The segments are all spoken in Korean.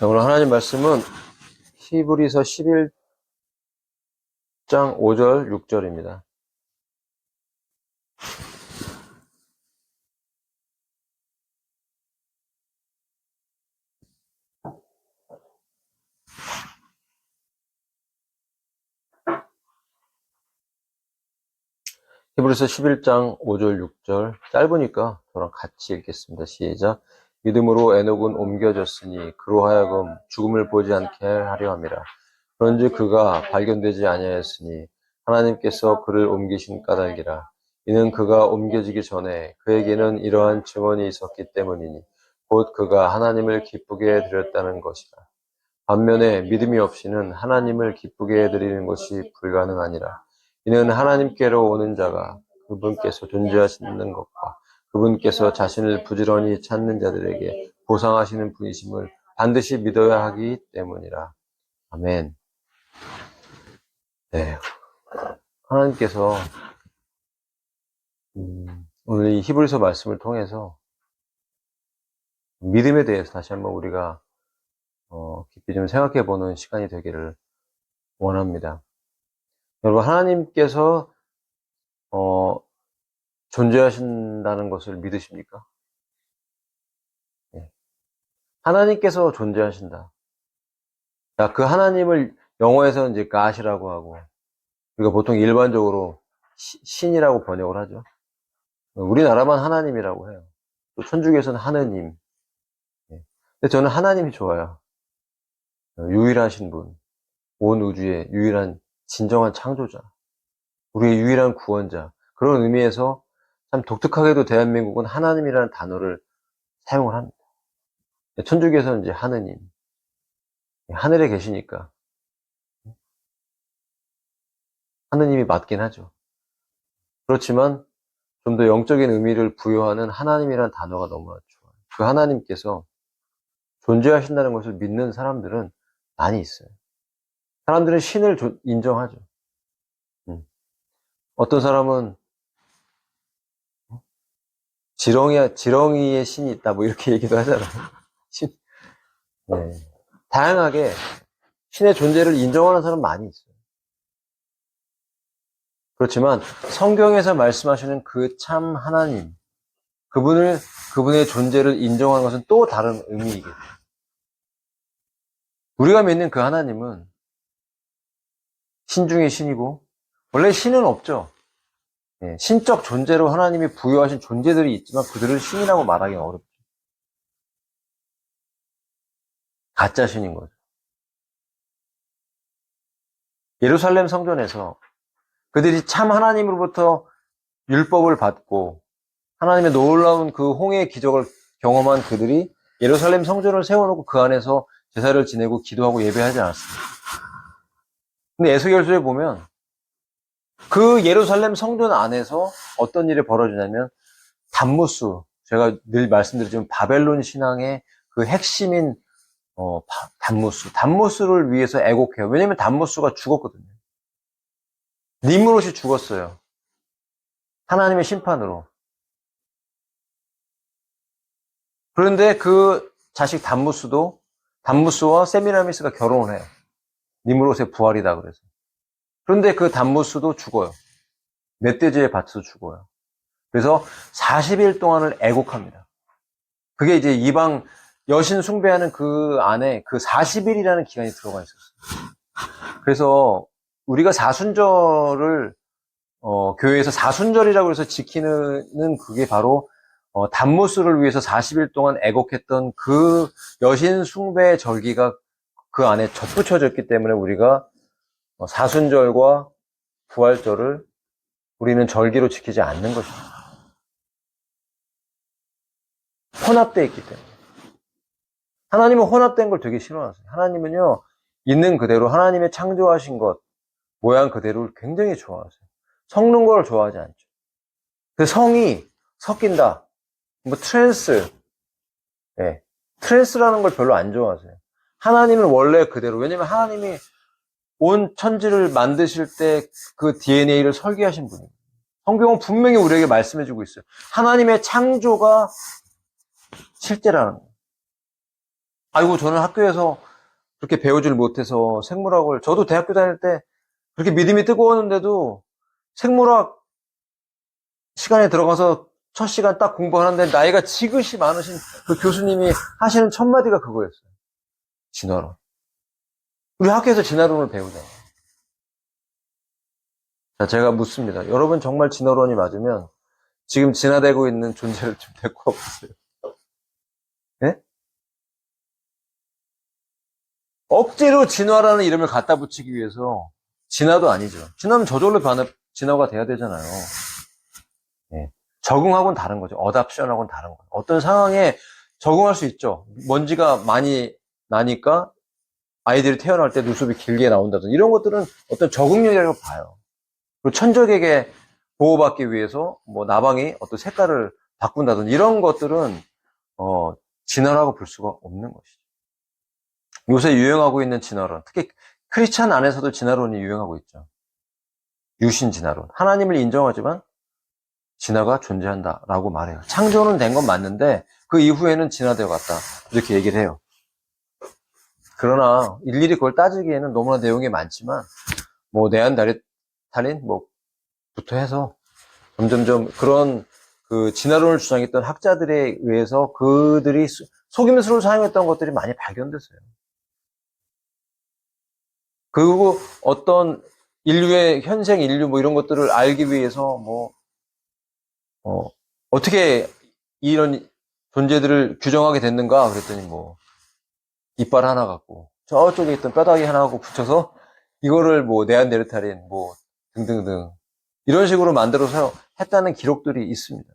오늘 하나님 말씀은 히브리서 11장 5절, 6절입니다. 히브리서 11장 5절, 6절 짧으니까 저랑 같이 읽겠습니다. 시작. 믿음으로 에녹은 옮겨졌으니 그로 하여금 죽음을 보지 않게 하려 함이라. 그런즉 그가 발견되지 아니하였으니 하나님께서 그를 옮기신 까닭이라. 이는 그가 옮겨지기 전에 그에게는 이러한 증언이 있었기 때문이니 곧 그가 하나님을 기쁘게 드렸다는 것이라. 반면에 믿음이 없이는 하나님을 기쁘게 드리는 것이 불가능하니라. 이는 하나님께로 오는 자가 그분께서 존재하시는 것과 그분께서 자신을 부지런히 찾는 자들에게 보상하시는 분이심을 반드시 믿어야 하기 때문이라. 아멘. 네. 하나님께서 오늘 이 히브리서 말씀을 통해서 믿음에 대해서 다시 한번 우리가 깊이 좀 생각해 보는 시간이 되기를 원합니다. 여러분, 하나님께서 존재하신다는 것을 믿으십니까? 네. 하나님께서 존재하신다. 자, 그 하나님을 영어에서는 이제 God이라고 하고, 우리가 보통 일반적으로 신이라고 번역을 하죠. 우리나라만 하나님이라고 해요. 또 천주교에서는 하느님. 네. 근데 저는 하나님이 좋아요. 유일하신 분, 온 우주의 유일한 진정한 창조자, 우리의 유일한 구원자. 그런 의미에서 참 독특하게도 대한민국은 하나님이라는 단어를 사용을 합니다. 천주교에서는 이제 하느님, 하늘에 계시니까 하느님이 맞긴 하죠. 그렇지만 좀 더 영적인 의미를 부여하는 하나님이라는 단어가 너무나 좋아요. 그 하나님께서 존재하신다는 것을 믿는 사람들은 많이 있어요. 사람들은 신을 인정하죠. 어떤 사람은 지렁이의 신이 있다, 뭐 이렇게 얘기도 하잖아요. 신. 네. 다양하게 신의 존재를 인정하는 사람 많이 있어요. 그렇지만 성경에서 말씀하시는 그 참 하나님, 그분의 존재를 인정하는 것은 또 다른 의미이겠죠. 우리가 믿는 그 하나님은 신 중의 신이고, 원래 신은 없죠. 신적 존재로 하나님이 부여하신 존재들이 있지만 그들을 신이라고 말하기 어렵죠. 가짜 신인 거죠. 예루살렘 성전에서 그들이 참 하나님으로부터 율법을 받고 하나님의 놀라운 그 홍해의 기적을 경험한 그들이 예루살렘 성전을 세워놓고 그 안에서 제사를 지내고 기도하고 예배하지 않았습니다. 근데 에스겔서에 보면 그 예루살렘 성전 안에서 어떤 일이 벌어지냐면 담무스, 제가 늘 말씀드리지만 바벨론 신앙의 그 핵심인 담무스를 위해서 애곡해요. 왜냐면 담무스가 죽었거든요. 니므롯이 죽었어요. 하나님의 심판으로. 그런데 그 자식 담무스와 세미라미스가 결혼을 해요. 니므롯의 부활이다 그래서. 그런데 그 담무스도 죽어요. 멧돼지에 받쳐서 죽어요. 그래서 40일 동안을 애곡합니다. 그게 이제 이방 여신 숭배하는 그 안에 그 40일이라는 기간이 들어가 있었어요. 그래서 우리가 사순절을 교회에서 사순절이라고 해서 지키는 그게 바로 담무스를 위해서 40일 동안 애곡했던 그 여신 숭배 절기가 그 안에 접붙여졌기 때문에 우리가 사순절과 부활절을 우리는 절기로 지키지 않는 것입니다. 혼합되어 있기 때문에. 하나님은 혼합된 걸 되게 싫어하세요. 하나님은요, 있는 그대로 하나님의 창조하신 것, 모양 그대로를 굉장히 좋아하세요. 섞는 걸 좋아하지 않죠. 그 성이 섞인다. 뭐 트랜스라는 걸 별로 안 좋아하세요. 하나님은 원래 그대로. 왜냐면 하나님이 온 천지를 만드실 때 그 DNA를 설계하신 분이에요. 성경은 분명히 우리에게 말씀해주고 있어요. 하나님의 창조가 실제라는 거예요. 아이고, 저는 학교에서 그렇게 배우질 못해서 생물학을, 저도 대학교 다닐 때 그렇게 믿음이 뜨거웠는데도 생물학 시간에 들어가서 첫 시간 딱 공부하는데 나이가 지긋이 많으신 그 교수님이 하시는 첫 마디가 그거였어요. 진화론. 우리 학교에서 진화론을 배우잖아요. 자, 제가 묻습니다. 여러분 정말 진화론이 맞으면 지금 진화되고 있는 존재를 좀 데리고 와보세요. 예? 억지로 진화라는 이름을 갖다 붙이기 위해서 진화도 아니죠. 진화는 저절로 진화가 돼야 되잖아요. 예. 적응하고는 다른 거죠. 어답션하고는 다른 거예요. 어떤 상황에 적응할 수 있죠. 먼지가 많이 나니까 아이들이 태어날 때 눈썹이 길게 나온다든지 이런 것들은 어떤 적응력이라고 봐요. 그리고 천적에게 보호받기 위해서 뭐 나방이 어떤 색깔을 바꾼다든지 이런 것들은 진화라고 볼 수가 없는 것이죠. 요새 유행하고 있는 진화론, 특히 크리스찬 안에서도 진화론이 유행하고 있죠. 유신 진화론. 하나님을 인정하지만 진화가 존재한다라고 말해요. 창조는 된 건 맞는데 그 이후에는 진화되어 갔다 이렇게 얘기를 해요. 그러나 일일이 그걸 따지기에는 너무나 내용이 많지만 뭐 네안데르탈인 뭐부터 해서 점점점 그런 그 진화론을 주장했던 학자들에 의해서 그들이 속임수를 사용했던 것들이 많이 발견됐어요. 그리고 어떤 인류의 현생 인류 뭐 이런 것들을 알기 위해서 어떻게 이런 존재들을 규정하게 됐는가 그랬더니 뭐 이빨 하나 갖고 저쪽에 있던 뼈다귀 하나 갖고 붙여서 이거를 뭐 네안데르탈인 뭐 등등등 이런 식으로 만들어서 했다는 기록들이 있습니다.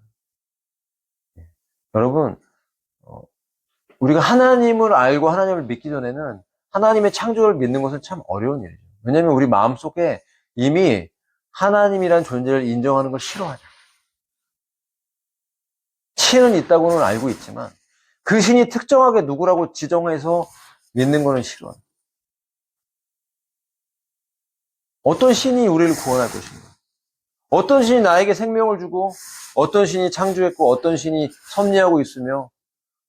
여러분 우리가 하나님을 알고 하나님을 믿기 전에는 하나님의 창조를 믿는 것은 참 어려운 일이죠. 왜냐하면 우리 마음속에 이미 하나님이란 존재를 인정하는 걸 싫어하죠. 신은 있다고는 알고 있지만 그 신이 특정하게 누구라고 지정해서 믿는 거는 싫어합니다. 어떤 신이 우리를 구원할 것인가? 어떤 신이 나에게 생명을 주고 어떤 신이 창조했고 어떤 신이 섭리하고 있으며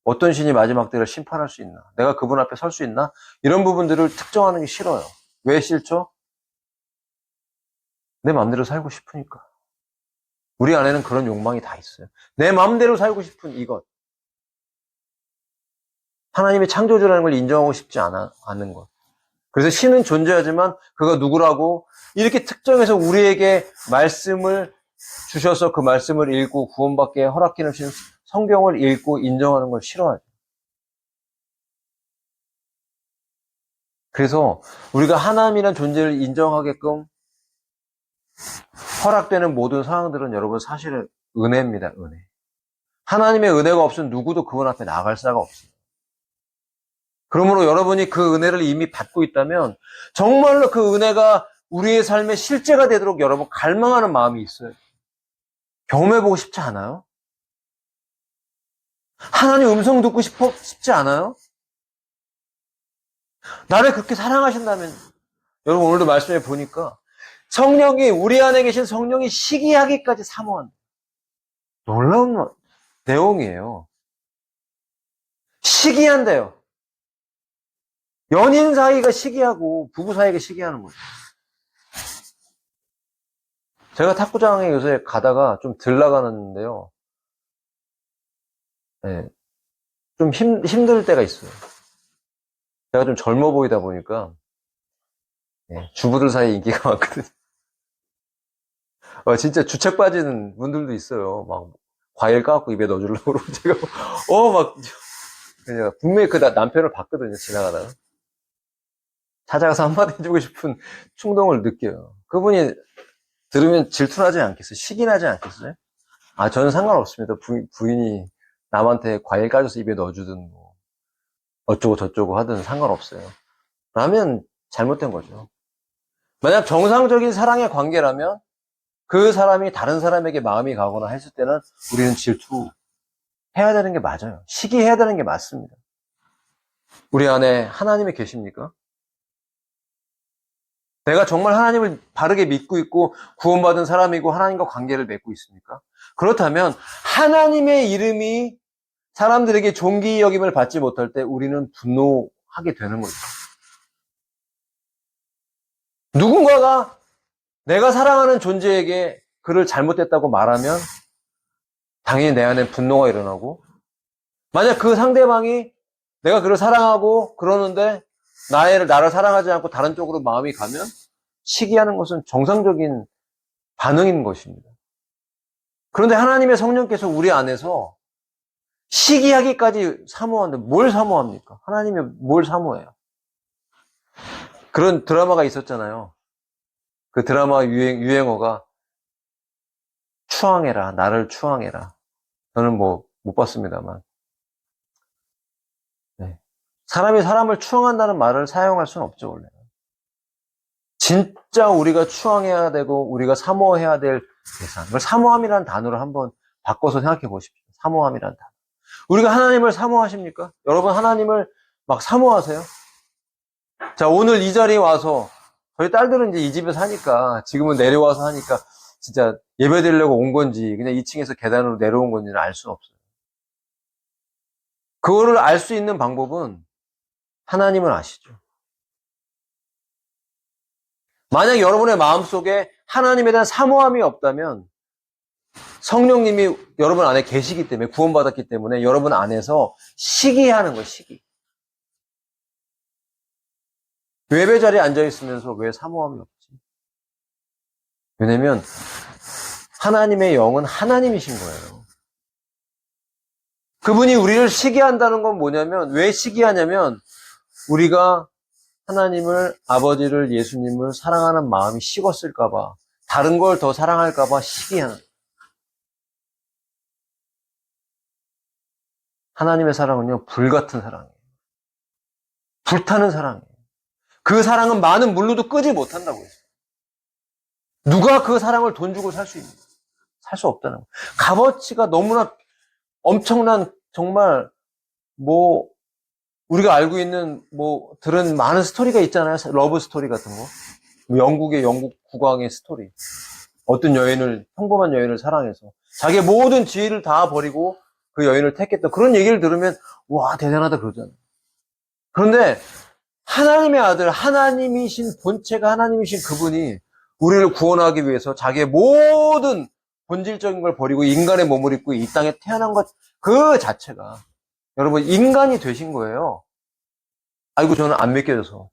어떤 신이 마지막 때를 심판할 수 있나? 내가 그분 앞에 설 수 있나? 이런 부분들을 특정하는 게 싫어요. 왜 싫죠? 내 마음대로 살고 싶으니까. 우리 안에는 그런 욕망이 다 있어요. 내 마음대로 살고 싶은 이것. 하나님의 창조주라는 걸 인정하고 싶지 않은 것. 그래서 신은 존재하지만 그가 누구라고 이렇게 특정해서 우리에게 말씀을 주셔서 그 말씀을 읽고 구원받게 허락해 주신 성경을 읽고 인정하는 걸 싫어하죠. 그래서 우리가 하나님이라는 존재를 인정하게끔 허락되는 모든 상황들은 여러분 사실은 은혜입니다. 은혜. 하나님의 은혜가 없으면 누구도 그분 앞에 나갈 수가 없어요. 그러므로 여러분이 그 은혜를 이미 받고 있다면 정말로 그 은혜가 우리의 삶의 실제가 되도록 여러분 갈망하는 마음이 있어요. 경험해보고 싶지 않아요? 하나님 음성 듣고 싶지 않아요? 나를 그렇게 사랑하신다면 여러분 오늘도 말씀해 보니까 성령이 우리 안에 계신 성령이 시기하기까지 사모한다. 놀라운 내용이에요. 시기한대요. 연인 사이가 시기하고 부부 사이가 시기하는 거예요. 제가 탁구장에 요새 가다가 좀 들 나가는데요. 네, 좀 힘들 때가 있어요. 제가 좀 젊어 보이다 보니까 네, 주부들 사이에 인기가 많거든요. 진짜 주책 빠지는 분들도 있어요. 막 과일 까갖고 입에 넣어주려고 그러고 제가 막 그냥 분명히 그 남편을 봤거든요. 지나가다가 찾아가서 한마디 해주고 싶은 충동을 느껴요. 그분이 들으면 질투나지 않겠어요? 시기나지 않겠어요? 저는 상관없습니다. 부인이 남한테 과일 까줘서 입에 넣어주든 뭐 어쩌고 저쩌고 하든 상관없어요. 라면 잘못된 거죠. 만약 정상적인 사랑의 관계라면 그 사람이 다른 사람에게 마음이 가거나 했을 때는 우리는 질투해야 되는 게 맞아요. 시기해야 되는 게 맞습니다. 우리 안에 하나님이 계십니까? 내가 정말 하나님을 바르게 믿고 있고 구원받은 사람이고 하나님과 관계를 맺고 있습니까? 그렇다면 하나님의 이름이 사람들에게 존귀 여김을 받지 못할 때 우리는 분노하게 되는 거죠. 누군가가 내가 사랑하는 존재에게 그를 잘못했다고 말하면 당연히 내 안에 분노가 일어나고, 만약 그 상대방이 내가 그를 사랑하고 그러는데 나를 사랑하지 않고 다른 쪽으로 마음이 가면 시기하는 것은 정상적인 반응인 것입니다. 그런데 하나님의 성령께서 우리 안에서 시기하기까지 사모하는데 뭘 사모합니까? 하나님이 뭘 사모해요? 그런 드라마가 있었잖아요. 그 드라마 유행어가 추앙해라, 나를 추앙해라. 저는 못 봤습니다만. 네. 사람이 사람을 추앙한다는 말을 사용할 수는 없죠, 원래. 진짜 우리가 추앙해야 되고 우리가 사모해야 될 대상. 그걸 사모함이라는 단어를 한번 바꿔서 생각해 보십시오. 사모함이라는 단어. 우리가 하나님을 사모하십니까? 여러분 하나님을 막 사모하세요? 자, 오늘 이 자리에 와서 저희 딸들은 이제 이 집에 사니까 지금은 내려와서 하니까 진짜 예배 드리려고 온 건지 그냥 2층에서 계단으로 내려온 건지는 알 수는 없어요. 그거를 알 수 있는 방법은 하나님은 아시죠. 만약 여러분의 마음속에 하나님에 대한 사모함이 없다면 성령님이 여러분 안에 계시기 때문에, 구원받았기 때문에 여러분 안에서 시기하는 거예요, 시기. 예배 자리에 앉아있으면서 왜 사모함이 없지? 왜냐면 하나님의 영은 하나님이신 거예요. 그분이 우리를 시기한다는 건 뭐냐면, 왜 시기하냐면 우리가 하나님을, 아버지를, 예수님을 사랑하는 마음이 식었을까봐, 다른 걸 더 사랑할까봐 시기하는. 하나님의 사랑은요, 불같은 사랑이에요. 불타는 사랑이에요. 그 사랑은 많은 물로도 끄지 못한다고 했어요. 누가 그 사랑을 돈 주고 살 수 있는가? 살 수 없다는 거예요. 값어치가 너무나 엄청난, 정말 우리가 알고 있는 들은 많은 스토리가 있잖아요. 러브 스토리 같은 거. 영국 국왕의 스토리. 어떤 평범한 여인을 사랑해서 자기의 모든 지위를 다 버리고 그 여인을 택했다. 그런 얘기를 들으면 와, 대단하다 그러잖아요. 그런데 하나님의 아들, 하나님이신 본체가 하나님이신 그분이 우리를 구원하기 위해서 자기의 모든 본질적인 걸 버리고 인간의 몸을 입고 이 땅에 태어난 것 그 자체가, 여러분, 인간이 되신 거예요. 아이고, 저는 안 믿겨져서.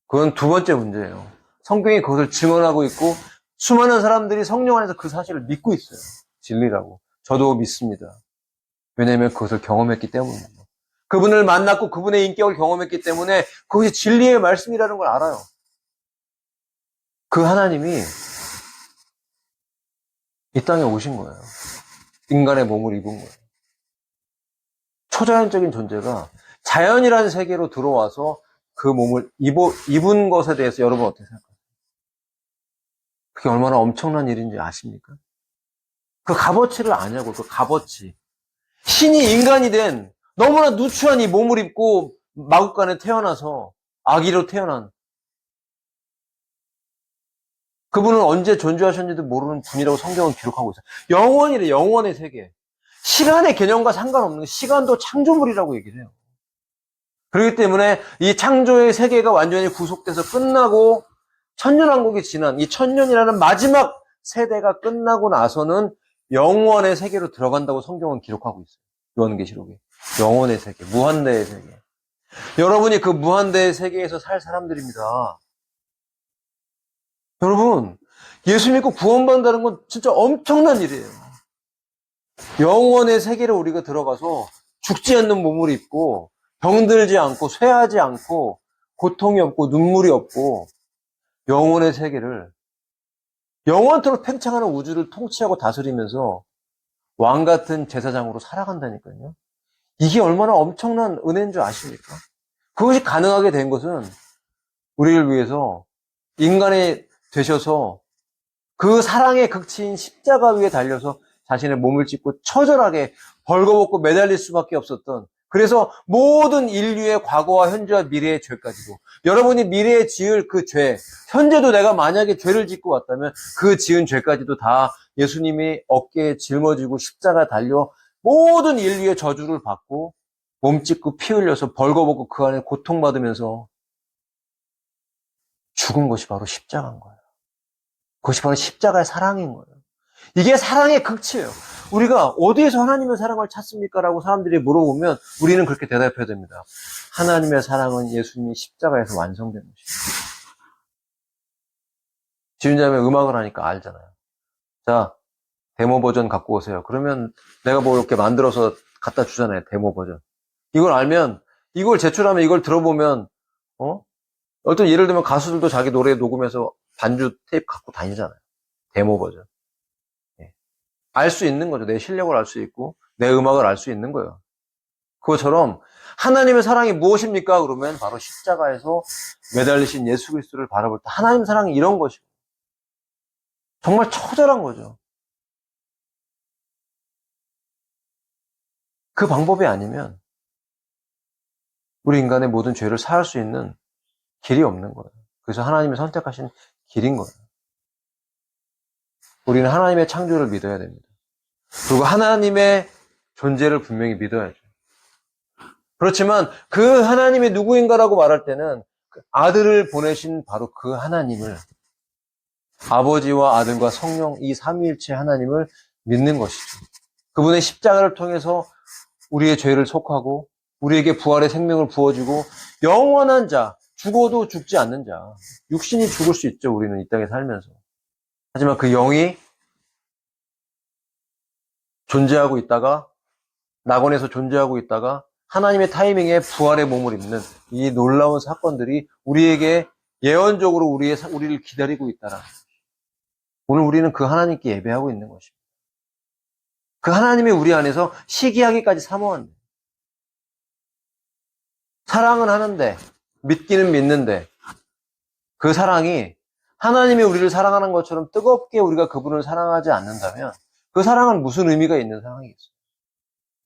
그건 두 번째 문제예요. 성경이 그것을 증언하고 있고 수많은 사람들이 성령 안에서 그 사실을 믿고 있어요. 진리라고. 저도 믿습니다. 왜냐하면 그것을 경험했기 때문입니다. 그분을 만났고 그분의 인격을 경험했기 때문에 그것이 진리의 말씀이라는 걸 알아요. 그 하나님이 이 땅에 오신 거예요. 인간의 몸을 입은 거예요. 초자연적인 존재가 자연이라는 세계로 들어와서 그 몸을 입은 것에 대해서 여러분 어떻게 생각하세요? 그게 얼마나 엄청난 일인지 아십니까? 그 값어치를 아냐고, 그 값어치. 신이 인간이 된 너무나 누추한 이 몸을 입고 마국간에 태어나서 아기로 태어난 그분은 언제 존재하셨는지도 모르는 분이라고 성경은 기록하고 있어요. 영원이래, 영원의 세계. 시간의 개념과 상관없는 시간도 창조물이라고 얘기를 해요. 그렇기 때문에 이 창조의 세계가 완전히 구속돼서 끝나고 천년왕국이 지난 이 천년이라는 마지막 세대가 끝나고 나서는 영원의 세계로 들어간다고 성경은 기록하고 있어요. 요한계시록에. 영원의 세계, 무한대의 세계. 여러분이 그 무한대의 세계에서 살 사람들입니다. 여러분, 예수 믿고 구원받는다는 건 진짜 엄청난 일이에요. 영원의 세계로 우리가 들어가서 죽지 않는 몸을 입고 병들지 않고 쇠하지 않고 고통이 없고 눈물이 없고 영원의 세계를 영원토록 팽창하는 우주를 통치하고 다스리면서 왕 같은 제사장으로 살아간다니까요. 이게 얼마나 엄청난 은혜인 줄 아십니까? 그것이 가능하게 된 것은 우리를 위해서 인간이 되셔서 그 사랑의 극치인 십자가 위에 달려서 자신의 몸을 찢고 처절하게 벌거벗고 매달릴 수밖에 없었던, 그래서 모든 인류의 과거와 현재와 미래의 죄까지도, 여러분이 미래에 지을 그 죄, 현재도 내가 만약에 죄를 짓고 왔다면 그 지은 죄까지도 다 예수님이 어깨에 짊어지고 십자가 달려 모든 인류의 저주를 받고 몸 찢고 피 흘려서 벌거벗고 그 안에 고통받으면서 죽은 것이 바로 십자가인 거예요. 그것이 바로 십자가의 사랑인 거예요. 이게 사랑의 극치예요. 우리가 어디에서 하나님의 사랑을 찾습니까? 라고 사람들이 물어보면 우리는 그렇게 대답해야 됩니다. 하나님의 사랑은 예수님이 십자가에서 완성된 것입니다. 지훈자매 음악을 하니까 알잖아요. 자, 데모 버전 갖고 오세요. 그러면 내가 뭐 이렇게 만들어서 갖다 주잖아요. 데모 버전. 이걸 알면, 이걸 제출하면 이걸 들어보면, 어떤 예를 들면 가수들도 자기 노래 녹음해서 반주 테이프 갖고 다니잖아요. 데모 버전. 알 수 있는 거죠. 내 실력을 알 수 있고 내 음악을 알 수 있는 거예요. 그것처럼 하나님의 사랑이 무엇입니까? 그러면 바로 십자가에서 매달리신 예수 그리스도를 바라볼 때 하나님 사랑이 이런 것이고 정말 처절한 거죠. 그 방법이 아니면 우리 인간의 모든 죄를 사할 수 있는 길이 없는 거예요. 그래서 하나님이 선택하신 길인 거예요. 우리는 하나님의 창조를 믿어야 됩니다. 그리고 하나님의 존재를 분명히 믿어야죠. 그렇지만 그 하나님이 누구인가라고 말할 때는 아들을 보내신 바로 그 하나님을, 아버지와 아들과 성령 이 삼위일체 하나님을 믿는 것이죠. 그분의 십자가를 통해서 우리의 죄를 속하고 우리에게 부활의 생명을 부어주고 영원한 자, 죽어도 죽지 않는 자. 육신이 죽을 수 있죠. 우리는 이 땅에 살면서. 하지만 그 영이 존재하고 있다가, 낙원에서 존재하고 있다가 하나님의 타이밍에 부활의 몸을 입는 이 놀라운 사건들이 우리에게 예언적으로 우리를 기다리고 있다라. 오늘 우리는 그 하나님께 예배하고 있는 것입니다. 그 하나님이 우리 안에서 시기하기까지 사모한다. 사랑은 하는데, 믿기는 믿는데, 그 사랑이 하나님이 우리를 사랑하는 것처럼 뜨겁게 우리가 그분을 사랑하지 않는다면 그 사랑은 무슨 의미가 있는 사랑이겠어요?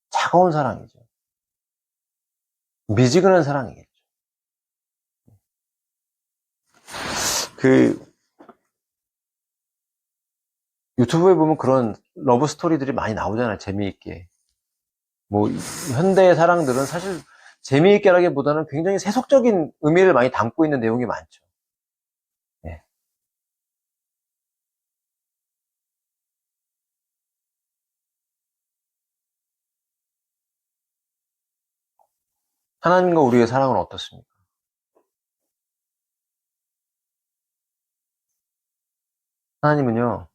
차가운 사랑이죠. 미지근한 사랑이겠죠. 유튜브에 보면 그런 러브 스토리들이 많이 나오잖아요. 재미있게. 뭐 현대의 사랑들은 사실 재미있게라기보다는 굉장히 세속적인 의미를 많이 담고 있는 내용이 많죠. 네. 하나님과 우리의 사랑은 어떻습니까? 하나님은요,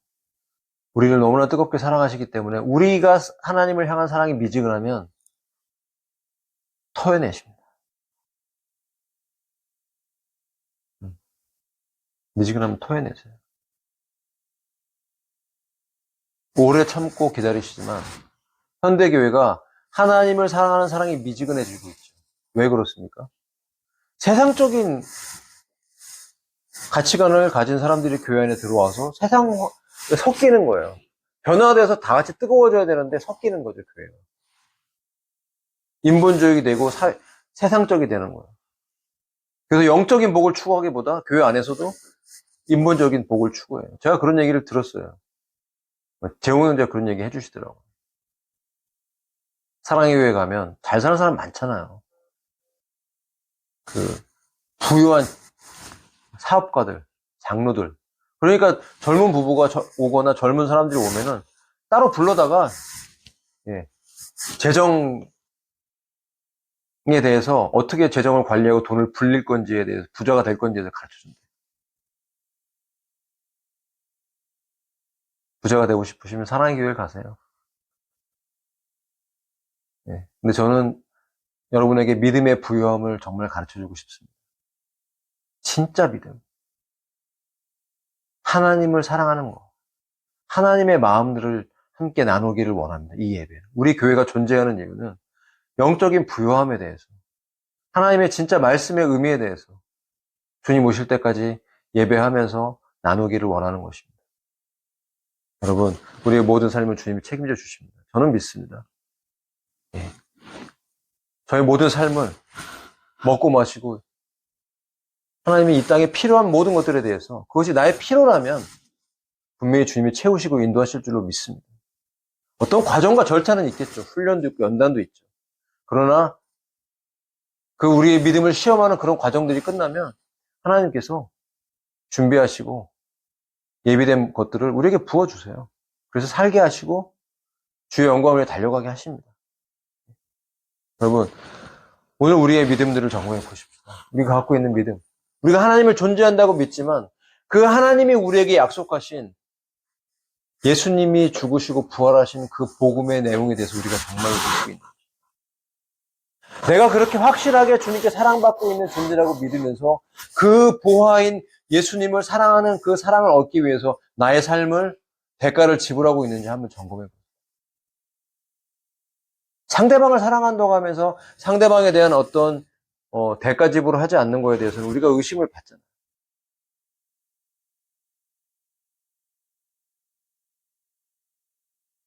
우리를 너무나 뜨겁게 사랑하시기 때문에 우리가 하나님을 향한 사랑이 미지근하면 토해내십니다. 미지근하면 토해내세요. 오래 참고 기다리시지만 현대교회가 하나님을 사랑하는 사랑이 미지근해지고 있죠. 왜 그렇습니까? 세상적인 가치관을 가진 사람들이 교회 안에 들어와서 세상에 섞이는 거예요. 변화돼서 다 같이 뜨거워져야 되는데 섞이는 거죠, 교회가. 인본주의가 되고 세상적이 되는 거예요. 그래서 영적인 복을 추구하기보다 교회 안에서도 인본적인 복을 추구해요. 제가 그런 얘기를 들었어요. 재홍 형제가 그런 얘기 해주시더라고요. 사랑의 교회 가면 잘 사는 사람 많잖아요. 부유한 사업가들, 장로들. 그러니까 젊은 부부가 오거나 젊은 사람들이 오면은 따로 불러다가 재정에 대해서 어떻게 재정을 관리하고 돈을 불릴 건지에 대해서, 부자가 될 건지에 대해서 가르쳐준대. 부자가 되고 싶으시면 사랑의 교회를 가세요. 근데 저는 여러분에게 믿음의 부유함을 정말 가르쳐주고 싶습니다. 진짜 믿음. 하나님을 사랑하는 거. 하나님의 마음들을 함께 나누기를 원합니다. 이 예배. 우리 교회가 존재하는 이유는 영적인 부유함에 대해서, 하나님의 진짜 말씀의 의미에 대해서 주님 오실 때까지 예배하면서 나누기를 원하는 것입니다. 여러분, 우리의 모든 삶을 주님이 책임져 주십니다. 저는 믿습니다. 저의 모든 삶을 먹고 마시고 하나님이 이 땅에 필요한 모든 것들에 대해서 그것이 나의 필요라면 분명히 주님이 채우시고 인도하실 줄로 믿습니다. 어떤 과정과 절차는 있겠죠. 훈련도 있고 연단도 있죠. 그러나 그 우리의 믿음을 시험하는 그런 과정들이 끝나면 하나님께서 준비하시고 예비된 것들을 우리에게 부어주세요. 그래서 살게 하시고 주의 영광을 달려가게 하십니다. 여러분, 오늘 우리의 믿음들을 점검해 보십시다. 우리가 갖고 있는 믿음. 우리가 하나님을 존재한다고 믿지만 그 하나님이 우리에게 약속하신 예수님이 죽으시고 부활하신 그 복음의 내용에 대해서 우리가 정말 믿고 있는, 내가 그렇게 확실하게 주님께 사랑받고 있는 존재라고 믿으면서 그 보화인 예수님을 사랑하는 그 사랑을 얻기 위해서 나의 삶을 대가를 지불하고 있는지 한번 점검해 보세요. 상대방을 사랑한다고 하면서 상대방에 대한 어떤 대가 지불을 하지 않는 거에 대해서는 우리가 의심을 받잖아요.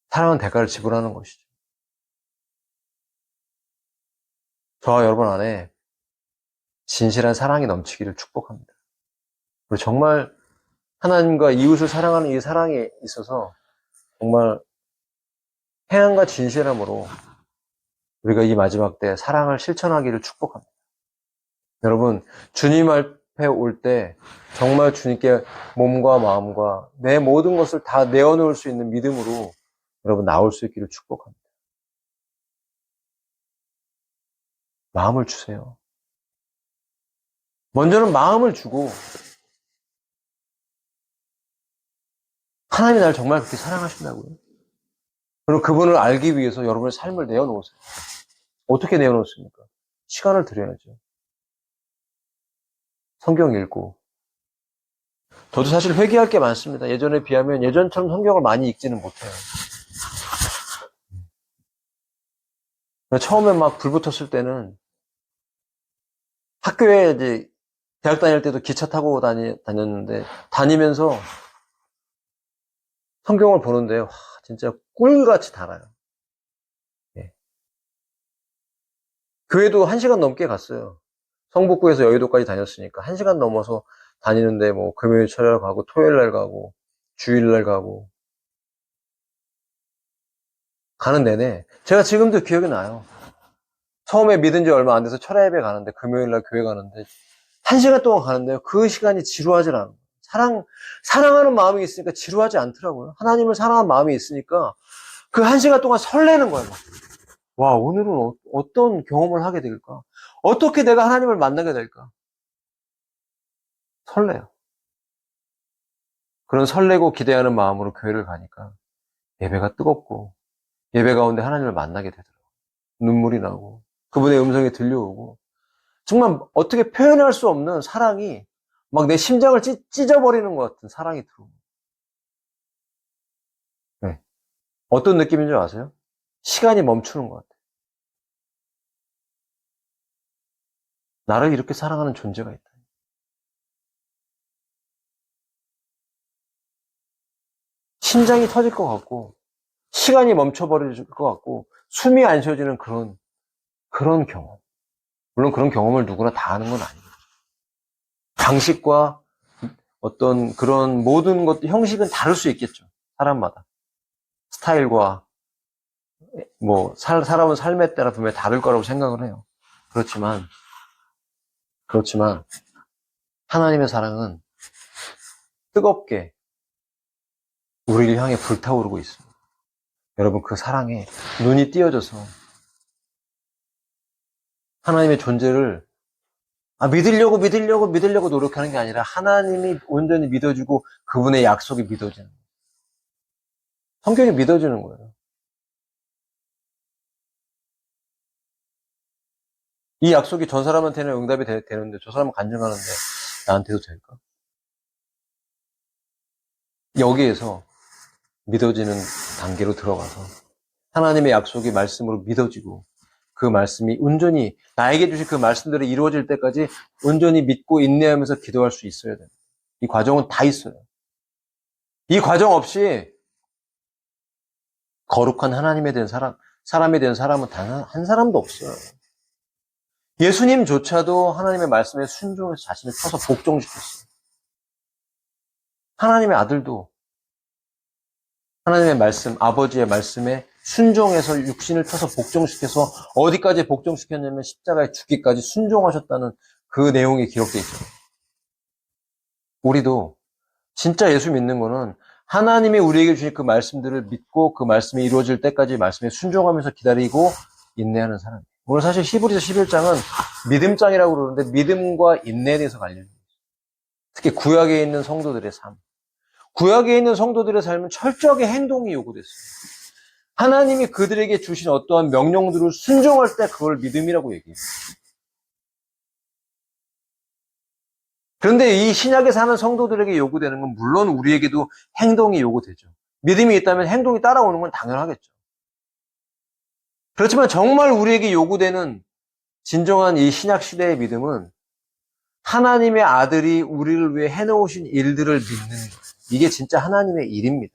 사랑은 대가를 지불하는 것이죠. 저와 여러분 안에 진실한 사랑이 넘치기를 축복합니다. 그리고 정말 하나님과 이웃을 사랑하는 이 사랑에 있어서 정말 해안과 진실함으로 우리가 이 마지막 때 사랑을 실천하기를 축복합니다. 여러분, 주님 앞에 올 때 정말 주님께 몸과 마음과 내 모든 것을 다 내어놓을 수 있는 믿음으로 여러분 나올 수 있기를 축복합니다. 마음을 주세요. 먼저는 마음을 주고 하나님이 나를 정말 그렇게 사랑하신다고요. 그리고 그분을 알기 위해서 여러분의 삶을 내어놓으세요. 어떻게 내어놓습니까? 시간을 들여야죠. 성경 읽고. 저도 사실 회개할 게 많습니다. 예전에 비하면 예전처럼 성경을 많이 읽지는 못해요. 처음에 막 불 붙었을 때는 학교에 이제 대학 다닐 때도 기차 타고 다녔는데 다니면서 성경을 보는데 와, 진짜 꿀같이 달아요. 예. 교회도 1시간 넘게 갔어요. 성북구에서 여의도까지 다녔으니까 1시간 넘어서 다니는데 뭐 금요일 철야 가고 토요일 날 가고 주일 날 가고 가는 내내 제가 지금도 기억이 나요. 처음에 믿은 지 얼마 안 돼서 철야 예배 가는데 금요일 날 교회 가는데 1시간 동안 가는데요. 그 시간이 지루하질 않아요. 사랑하는 마음이 있으니까 지루하지 않더라고요. 하나님을 사랑하는 마음이 있으니까 그 1시간 동안 설레는 거예요. 와, 오늘은 어떤 경험을 하게 될까? 어떻게 내가 하나님을 만나게 될까? 설레요. 그런 설레고 기대하는 마음으로 교회를 가니까 예배가 뜨겁고 예배 가운데 하나님을 만나게 되더라고요. 눈물이 나고 그분의 음성이 들려오고 정말 어떻게 표현할 수 없는 사랑이 막 내 심장을 찢어버리는 것 같은 사랑이 들어오고. 네. 어떤 느낌인 줄 아세요? 시간이 멈추는 것 같아요. 나를 이렇게 사랑하는 존재가 있다. 심장이 터질 것 같고 시간이 멈춰버릴 것 같고 숨이 안 쉬어지는 그런 경험. 물론 그런 경험을 누구나 다 하는 건 아니에요. 방식과 어떤 그런 모든 것 형식은 다를 수 있겠죠. 사람마다 스타일과 뭐 사람은 삶에 따라 분명히 다를 거라고 생각을 해요. 그렇지만 하나님의 사랑은 뜨겁게 우리를 향해 불타오르고 있습니다. 여러분 그 사랑에 눈이 띄어져서 하나님의 존재를 믿으려고 노력하는 게 아니라 하나님이 온전히 믿어주고 그분의 약속이 믿어지는 거예요. 성경이 믿어지는 거예요. 이 약속이 저 사람한테는 응답이 되는데 저 사람은 간증하는데 나한테도 될까? 여기에서 믿어지는 단계로 들어가서 하나님의 약속이 말씀으로 믿어지고 그 말씀이 온전히 나에게 주신 그 말씀들이 이루어질 때까지 온전히 믿고 인내하면서 기도할 수 있어야 돼요. 이 과정은 다 있어요. 이 과정 없이 거룩한 하나님에 대한 사람에 대한 사람은 단 한 사람도 없어요. 예수님조차도 하나님의 말씀에 순종해서 자신을 펴서 복종시켰어요. 하나님의 아들도 하나님의 말씀, 아버지의 말씀에 순종해서 육신을 펴서 복종시켜서 어디까지 복종시켰냐면 십자가에 죽기까지 순종하셨다는 그 내용이 기록되어 있죠. 우리도 진짜 예수 믿는 거는 하나님이 우리에게 주신 그 말씀들을 믿고 그 말씀이 이루어질 때까지 말씀에 순종하면서 기다리고 인내하는 사람이에요. 오늘 사실 히브리서 11장은 믿음장이라고 그러는데 믿음과 인내에 대해서 관련이 있어요. 특히 구약에 있는 성도들의 삶. 구약에 있는 성도들의 삶은 철저하게 행동이 요구됐어요. 하나님이 그들에게 주신 어떠한 명령들을 순종할 때 그걸 믿음이라고 얘기해요. 그런데 이 신약에 사는 성도들에게 요구되는 건 물론 우리에게도 행동이 요구되죠. 믿음이 있다면 행동이 따라오는 건 당연하겠죠. 그렇지만 정말 우리에게 요구되는 진정한 이 신약 시대의 믿음은 하나님의 아들이 우리를 위해 해놓으신 일들을 믿는 거예요. 이게 진짜 하나님의 일입니다.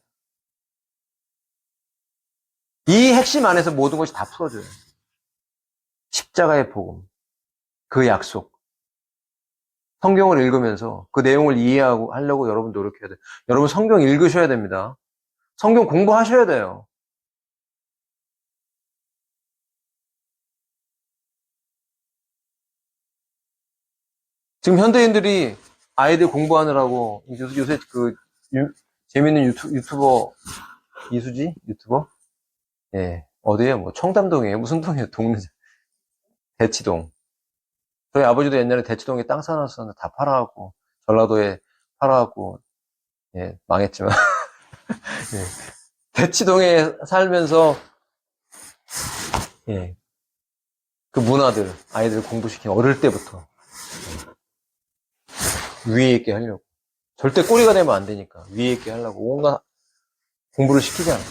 이 핵심 안에서 모든 것이 다 풀어져요. 십자가의 복음, 그 약속. 성경을 읽으면서 그 내용을 이해하고 하려고 여러분 노력해야 돼요. 여러분 성경 읽으셔야 됩니다. 성경 공부하셔야 돼요. 지금 현대인들이 아이들 공부하느라고 요새 그 재밌는 유튜버 이수지 유튜버 예 어디에요 뭐 청담동이에요 무슨 동이에요 동네 대치동 저희 아버지도 옛날에 대치동에 땅 사놨었는데 다 팔아갖고 전라도에 팔아갖고 예 망했지만 예, 대치동에 살면서 예, 그 문화들 아이들 공부시키는 어릴 때부터 위에 있게 하려고 절대 꼬리가 되면 안 되니까 위에 있게 하려고 온갖 공부를 시키지 않아요.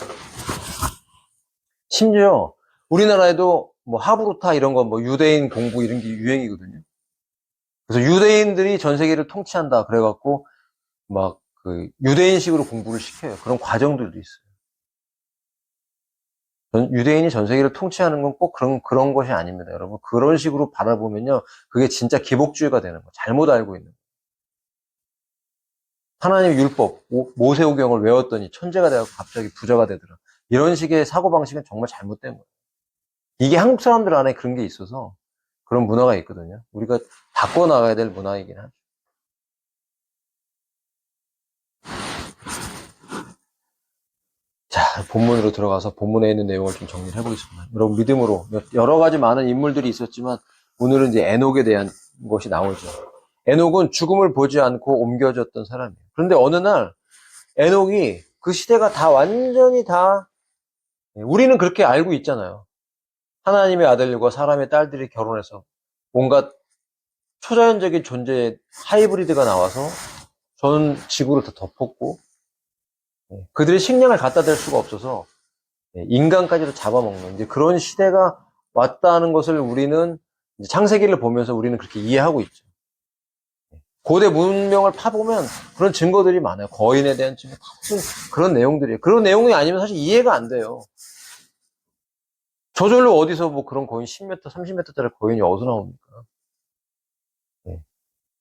심지어 우리나라에도 뭐 하브루타 이런 거 뭐 유대인 공부 이런 게 유행이거든요. 그래서 유대인들이 전 세계를 통치한다 그래갖고 막 그 유대인식으로 공부를 시켜요. 그런 과정들도 있어요. 유대인이 전 세계를 통치하는 건 꼭 그런 것이 아닙니다. 여러분 그런 식으로 바라보면요 그게 진짜 기복주의가 되는 거예요. 잘못 알고 있는 거예요. 하나님의 율법 모세오경을 외웠더니 천재가 되고 갑자기 부자가 되더라. 이런 식의 사고방식은 정말 잘못된 거예요. 이게 한국 사람들 안에 그런 게 있어서 그런 문화가 있거든요. 우리가 바꿔나가야 될 문화이긴 하죠. 자, 본문으로 들어가서 본문에 있는 내용을 좀 정리를 해보겠습니다. 여러분 믿음으로 여러 가지 많은 인물들이 있었지만 오늘은 이제 에녹에 대한 것이 나오죠. 에녹은 죽음을 보지 않고 옮겨졌던 사람이에요. 그런데 어느 날 에녹이 그 시대가 다 완전히 다 우리는 그렇게 알고 있잖아요. 하나님의 아들과 사람의 딸들이 결혼해서 온갖 초자연적인 존재의 하이브리드가 나와서 전 지구를 다 덮었고 그들의 식량을 갖다 댈 수가 없어서 인간까지도 잡아먹는 이제 그런 시대가 왔다는 것을 우리는 창세기를 보면서 우리는 그렇게 이해하고 있죠. 고대 문명을 파보면 그런 증거들이 많아요. 거인에 대한 증거, 무슨 그런 내용들이에요. 그런 내용이 아니면 사실 이해가 안 돼요. 저절로 어디서 뭐 그런 거인 10m, 30m짜리 거인이 어디서 나옵니까?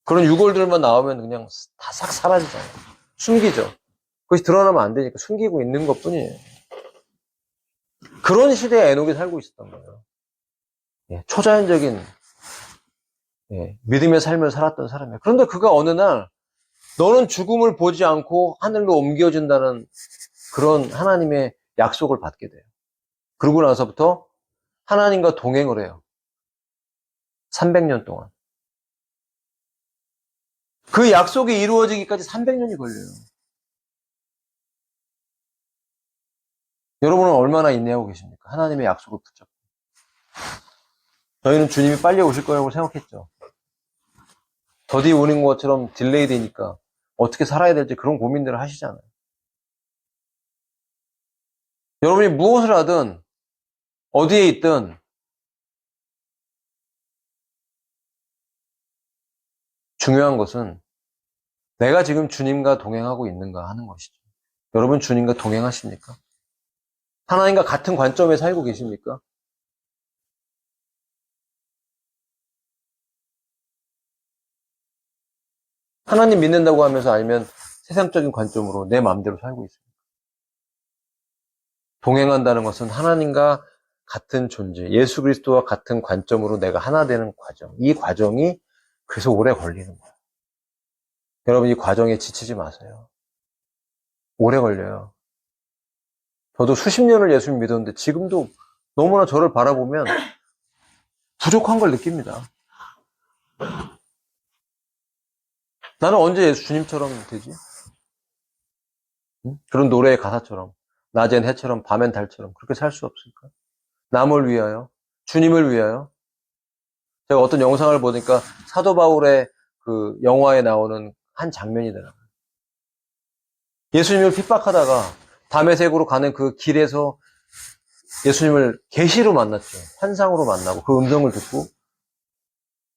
그런 유골들만 나오면 그냥 다 싹 사라지잖아요. 숨기죠. 그것이 드러나면 안 되니까 숨기고 있는 것 뿐이에요. 그런 시대에 에녹이 살고 있었던 거예요. 초자연적인 믿음의 삶을 살았던 사람이에요. 그런데 그가 어느 날 너는 죽음을 보지 않고 하늘로 옮겨진다는 그런 하나님의 약속을 받게 돼요. 그러고 나서부터 하나님과 동행을 해요. 300년 동안. 그 약속이 이루어지기까지 300년이 걸려요. 여러분은 얼마나 인내하고 계십니까? 하나님의 약속을 붙잡고. 저희는 주님이 빨리 오실 거라고 생각했죠. 더디 오는 것처럼 딜레이 되니까 어떻게 살아야 될지 그런 고민들을 하시잖아요. 여러분이 무엇을 하든 어디에 있든 중요한 것은 내가 지금 주님과 동행하고 있는가 하는 것이죠. 여러분 주님과 동행하십니까? 하나님과 같은 관점에 살고 계십니까? 하나님 믿는다고 하면서 알면 세상적인 관점으로 내 마음대로 살고 있습니다. 동행한다는 것은 하나님과 같은 존재, 예수 그리스도와 같은 관점으로 내가 하나 되는 과정. 이 과정이 그래서 오래 걸리는 거예요. 여러분, 이 과정에 지치지 마세요. 오래 걸려요. 저도 수십 년을 예수님 믿었는데 지금도 너무나 저를 바라보면 부족한 걸 느낍니다. 나는 언제 예수 주님처럼 되지? 응? 그런 노래의 가사처럼 낮엔 해처럼 밤엔 달처럼 그렇게 살 수 없을까? 남을 위하여, 주님을 위하여. 제가 어떤 영상을 보니까 사도 바울의 그 영화에 나오는 한 장면이더라고요. 예수님을 핍박하다가 다메섹으로 가는 그 길에서 예수님을 계시로 만났죠. 환상으로 만나고 그 음성을 듣고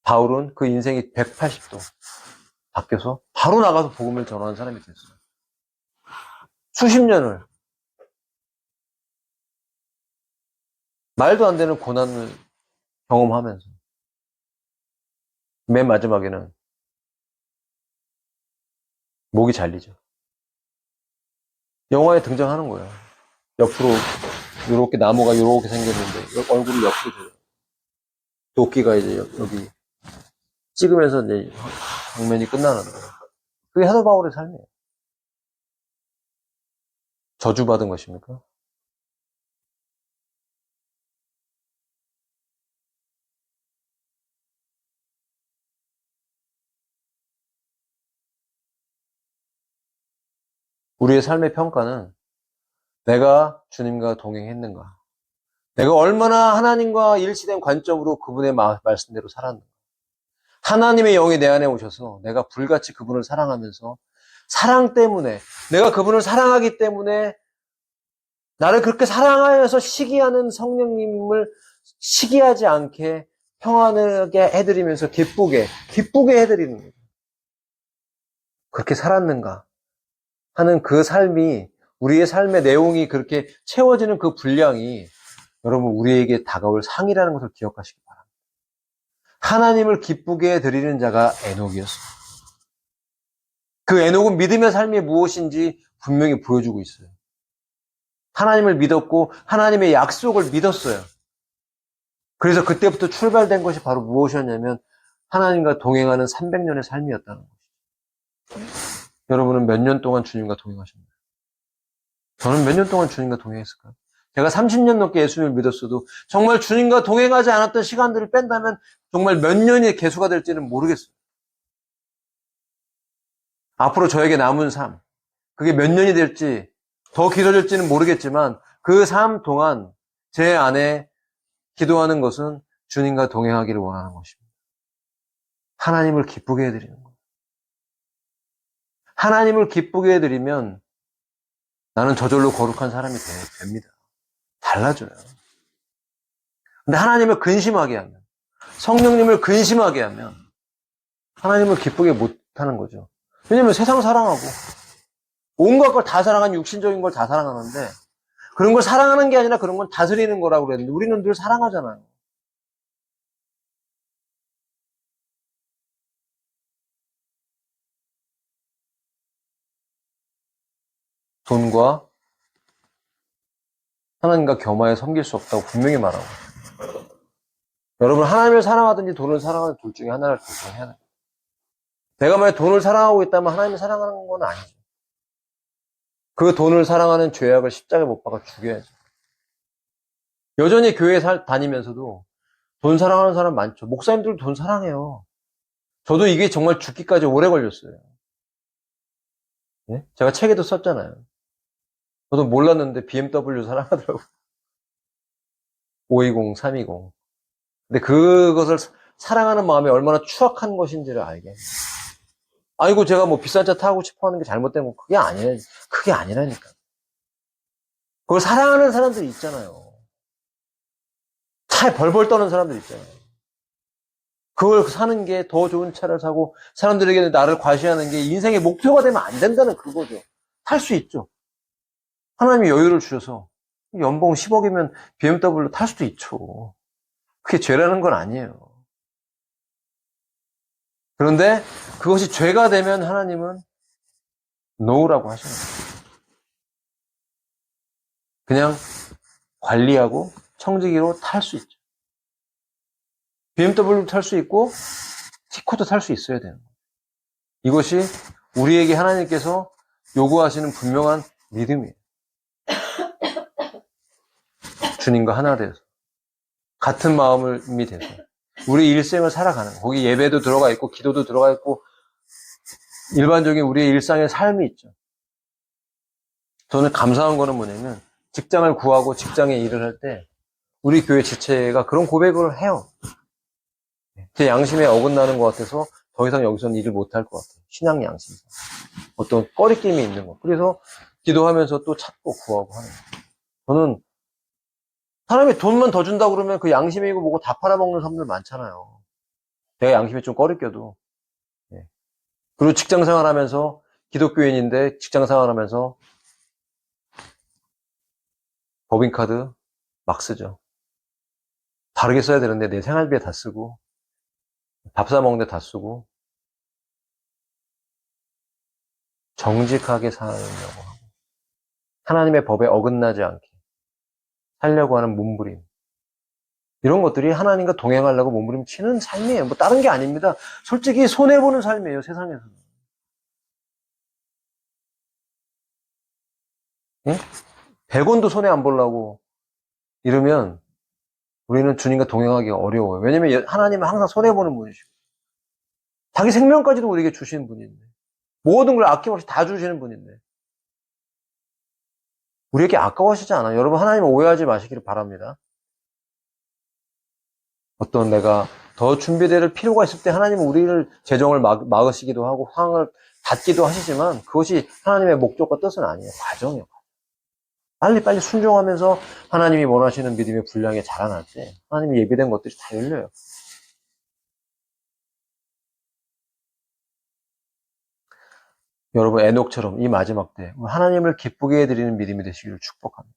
바울은 그 인생이 180도 바뀌어서 바로 나가서 복음을 전하는 사람이 됐어요. 수십 년을 말도 안 되는 고난을 경험하면서 맨 마지막에는 목이 잘리죠. 영화에 등장하는 거예요. 옆으로 이렇게 나무가 이렇게 생겼는데 얼굴을 옆으로 줘요. 도끼가 이제 여기 찍으면서 이제 장면이 끝나는 거예요. 그게 사도 바울의 삶이에요. 저주받은 것입니까? 우리의 삶의 평가는 내가 주님과 동행했는가? 내가 얼마나 하나님과 일치된 관점으로 그분의 말씀대로 살았는가? 하나님의 영이 내 안에 오셔서 내가 불같이 그분을 사랑하면서 사랑 때문에 내가 그분을 사랑하기 때문에 나를 그렇게 사랑하여서 시기하는 성령님을 시기하지 않게 평안하게 해드리면서 기쁘게 해드리는 거예요. 그렇게 살았는가 하는 그 삶이 우리의 삶의 내용이 그렇게 채워지는 그 분량이 여러분 우리에게 다가올 상이라는 것을 기억하시기 바랍니다. 하나님을 기쁘게 해드리는 자가 에녹이었습니다. 그 에녹은 믿음의 삶이 무엇인지 분명히 보여주고 있어요. 하나님을 믿었고 하나님의 약속을 믿었어요. 그래서 그때부터 출발된 것이 바로 무엇이었냐면 하나님과 동행하는 300년의 삶이었다는 것이죠. 여러분은 몇 년 동안 주님과 동행하셨나요? 저는 몇 년 동안 주님과 동행했을까요? 제가 30년 넘게 예수님을 믿었어도 정말 주님과 동행하지 않았던 시간들을 뺀다면 정말 몇 년이 개수가 될지는 모르겠어요. 앞으로 저에게 남은 삶, 그게 몇 년이 될지 더 길어질지는 모르겠지만 그 삶 동안 제 안에 기도하는 것은 주님과 동행하기를 원하는 것입니다. 하나님을 기쁘게 해드리는 거예요. 하나님을 기쁘게 해드리면 나는 저절로 거룩한 사람이 됩니다. 달라져요. 근데 하나님을 근심하게 하면, 성령님을 근심하게 하면 하나님을 기쁘게 못하는 거죠. 왜냐면 세상 사랑하고 온갖 걸 다 사랑하는 육신적인 걸 다 사랑하는데 그런 걸 사랑하는 게 아니라 그런 건 다스리는 거라고 그랬는데 우리는 늘 사랑하잖아요. 돈과 하나님과 겸하여 섬길 수 없다고 분명히 말하고. 여러분 하나님을 사랑하든지 돈을 사랑하든 둘 중에 하나를 결정해야 돼요. 내가 만약 돈을 사랑하고 있다면 하나님을 사랑하는 건 아니죠. 그 돈을 사랑하는 죄악을 십자가에 못 박아 죽여야죠. 여전히 교회 다니면서도 돈 사랑하는 사람 많죠. 목사님들도 돈 사랑해요. 저도 이게 정말 죽기까지 오래 걸렸어요. 네? 제가 책에도 썼잖아요. 저도 몰랐는데 BMW 사랑하더라고요. 520, 320. 근데 그것을 사랑하는 마음이 얼마나 추악한 것인지를 알게. 아이고, 제가 뭐 비싼 차 타고 싶어 하는 게 잘못된 거, 그게 아니라니까. 그걸 사랑하는 사람들이 있잖아요. 차에 벌벌 떠는 사람들 있잖아요. 그걸 사는 게 더 좋은 차를 사고 사람들에게 나를 과시하는 게 인생의 목표가 되면 안 된다는 그거죠. 탈 수 있죠. 하나님이 여유를 주셔서 연봉 10억이면 BMW 탈 수도 있죠. 그게 죄라는 건 아니에요. 그런데 그것이 죄가 되면 하나님은 노라고 하시는 거예요. 그냥 관리하고 청지기로 탈 수 있죠. BMW도 탈 수 있고 티코도 탈 수 있어야 되는 거예요. 이것이 우리에게 하나님께서 요구하시는 분명한 믿음이에요. 주님과 하나 되어서 같은 마음이 돼서 우리 일생을 살아가는 거예요. 거기 예배도 들어가 있고 기도도 들어가 있고 일반적인 우리의 일상의 삶이 있죠. 저는 감사한 거는 뭐냐면 직장을 구하고 직장에 일을 할 때 우리 교회 지체가 그런 고백을 해요. 제 양심에 어긋나는 것 같아서 더 이상 여기서는 일을 못할 것 같아요. 신앙 양심. 어떤 꺼리낌이 있는 거. 그래서 기도하면서 또 찾고 구하고 하는 거예요. 저는 사람이 돈만 더 준다고 그러면 그 양심이고 뭐고 다 팔아먹는 사람들 많잖아요. 내가 양심에 좀 꺼리껴도. 예. 그리고 직장 생활하면서 기독교인인데 직장 생활하면서 법인카드 막 쓰죠. 다르게 써야 되는데 내 생활비에 다 쓰고 밥 사 먹는데 다 쓰고 정직하게 살려고 하고 하나님의 법에 어긋나지 않게 살려고 하는 몸부림 이런 것들이 하나님과 동행하려고 몸부림 치는 삶이에요. 뭐 다른 게 아닙니다. 솔직히 손해보는 삶이에요. 세상에서는. 예? 100원도 손해 안 보려고 이러면 우리는 주님과 동행하기가 어려워요. 왜냐면 하나님은 항상 손해보는 분이시고 자기 생명까지도 우리에게 주시는 분인데 모든 걸 아낌없이 다 주시는 분인데 우리에게 아까워하시지 않아요. 여러분 하나님을 오해하지 마시기를 바랍니다. 어떤 내가 더 준비될 필요가 있을 때 하나님은 우리를 재정을 막으시기도 하고 상황을 닫기도 하시지만 그것이 하나님의 목적과 뜻은 아니에요. 과정이에요. 빨리빨리 순종하면서 하나님이 원하시는 믿음의 분량에 자라날 때 하나님이 예비된 것들이 다 열려요. 여러분 에녹처럼 이 마지막 때 하나님을 기쁘게 해드리는 믿음이 되시기를 축복합니다.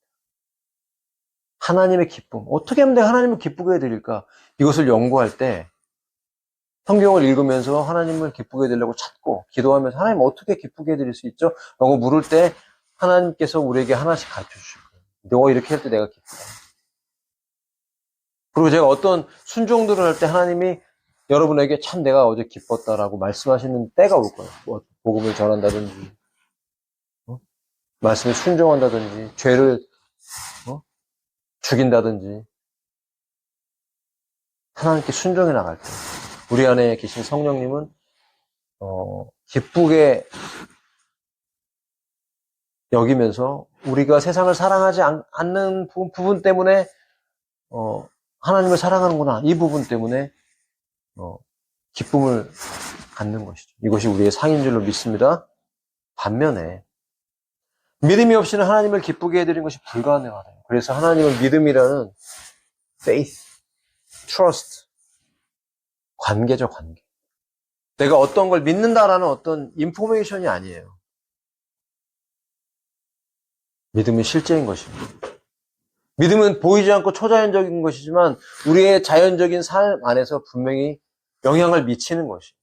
하나님의 기쁨. 어떻게 하면 내가 하나님을 기쁘게 해드릴까? 이것을 연구할 때 성경을 읽으면서 하나님을 기쁘게 해드리려고 찾고 기도하면서 하나님 어떻게 기쁘게 해드릴 수 있죠? 라고 물을 때 하나님께서 우리에게 하나씩 가르쳐 주실 거예요. 너 이렇게 할 때 내가 기쁘다. 그리고 제가 어떤 순종들을 할 때 하나님이 여러분에게 참 내가 어제 기뻤다라고 말씀하시는 때가 올 거예요. 뭐 복음을 전한다든지 말씀에 순종한다든지 죄를 죽인다든지 하나님께 순종해 나갈 때 우리 안에 계신 성령님은 기쁘게 여기면서 우리가 세상을 사랑하지 않는 부분 때문에 하나님을 사랑하는구나 이 부분 때문에 기쁨을 갖는 것이죠. 이것이 우리의 상인 줄로 믿습니다. 반면에 믿음이 없이는 하나님을 기쁘게 해드리는 것이 불가능하다. 그래서 하나님은 믿음이라는 faith, trust, 관계죠, 관계. 내가 어떤 걸 믿는다라는 어떤 인포메이션이 아니에요. 믿음은 실제인 것입니다. 믿음은 보이지 않고 초자연적인 것이지만 우리의 자연적인 삶 안에서 분명히 영향을 미치는 것이에요.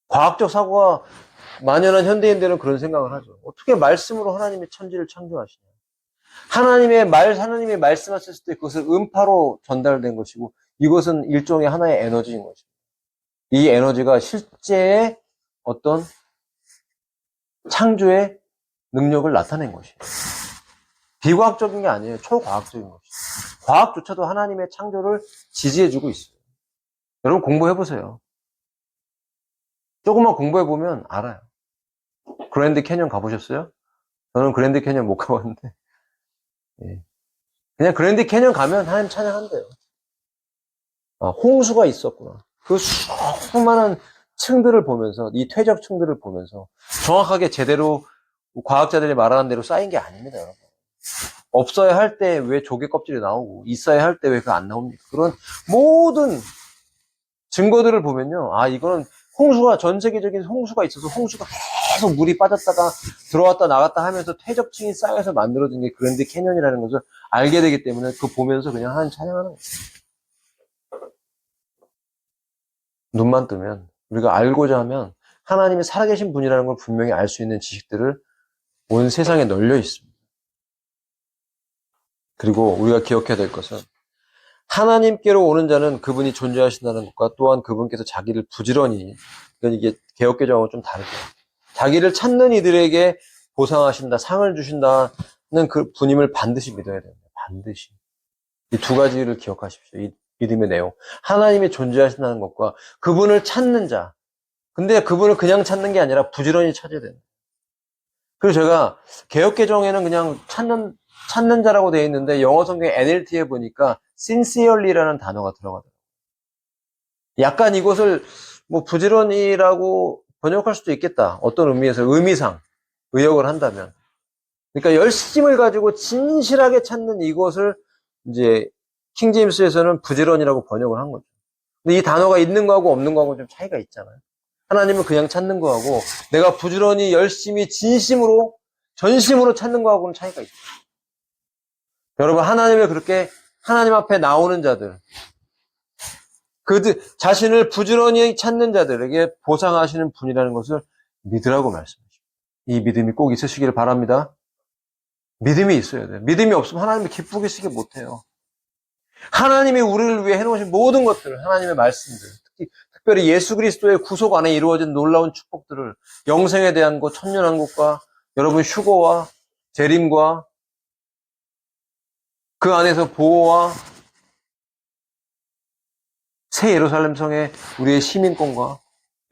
과학적 사고가 만연한 현대인들은 그런 생각을 하죠. 어떻게 말씀으로 하나님의 천지를 창조하시냐. 하나님의 말씀하셨을 때 그것을 음파로 전달된 것이고 이것은 일종의 하나의 에너지인 것입니다. 이 에너지가 실제의 어떤 창조의 능력을 나타낸 것이에요. 비과학적인 게 아니에요. 초과학적인 것이에요. 과학조차도 하나님의 창조를 지지해주고 있어요. 여러분 공부해보세요. 조금만 공부해보면 알아요. 그랜드 캐년 가보셨어요? 저는 그랜드 캐년 못 가봤는데 예. 그냥 그랜드 캐년 가면 하나님 찬양한대요. 홍수가 있었구나. 그 수많은 층들을 보면서 이 퇴적층들을 보면서 정확하게 제대로 과학자들이 말하는 대로 쌓인 게 아닙니다. 여러분. 없어야 할 때 왜 조개 껍질이 나오고 있어야 할 때 왜 그거 안 나옵니까? 그런 모든 증거들을 보면요. 이거는 홍수가 전 세계적인 홍수가 있어서 홍수가 계속 물이 빠졌다가 들어왔다 나갔다 하면서 퇴적층이 쌓여서 만들어진 게 그랜드 캐년이라는 것을 알게 되기 때문에 그거 보면서 그냥 하나님 찬양하는 거예요. 눈만 뜨면 우리가 알고자 하면 하나님이 살아계신 분이라는 걸 분명히 알 수 있는 지식들을 온 세상에 널려 있습니다. 그리고 우리가 기억해야 될 것은 하나님께로 오는 자는 그분이 존재하신다는 것과 또한 그분께서 자기를 부지런히, 이건 이게 개역개정하고 좀 다르죠. 자기를 찾는 이들에게 보상하신다, 상을 주신다는 그 분임을 반드시 믿어야 됩니다. 반드시. 이 두 가지를 기억하십시오. 이 믿음의 내용. 하나님이 존재하신다는 것과 그분을 찾는 자. 근데 그분을 그냥 찾는 게 아니라 부지런히 찾아야 됩니다. 그래서 제가 개역개정에는 그냥 찾는 자라고 되어 있는데 영어 성경 NLT에 보니까 sincerely라는 단어가 들어가더라고요. 약간 이것을 뭐 부지런히라고 번역할 수도 있겠다. 어떤 의미에서 의미상 의역을 한다면. 그러니까 열심을 가지고 진실하게 찾는 이것을 이제 킹제임스에서는 부지런이라고 번역을 한 거죠. 근데 이 단어가 있는 거하고 없는 거하고 좀 차이가 있잖아요. 하나님을 그냥 찾는 거하고 내가 부지런히 열심히 진심으로 전심으로 찾는 거하고는 차이가 있어요. 여러분, 하나님을 그렇게 하나님 앞에 나오는 자들, 그들 자신을 부지런히 찾는 자들에게 보상하시는 분이라는 것을 믿으라고 말씀하십니다. 이 믿음이 꼭 있으시기를 바랍니다. 믿음이 있어야 돼요. 믿음이 없으면 하나님을 기쁘게 쓰게 못해요. 하나님이 우리를 위해 해놓으신 모든 것들을, 하나님의 말씀들, 특별히 예수 그리스도의 구속 안에 이루어진 놀라운 축복들을, 영생에 대한 것, 천년왕국과 여러분 휴거와 재림과 그 안에서 보호와 새 예루살렘 성의 우리의 시민권과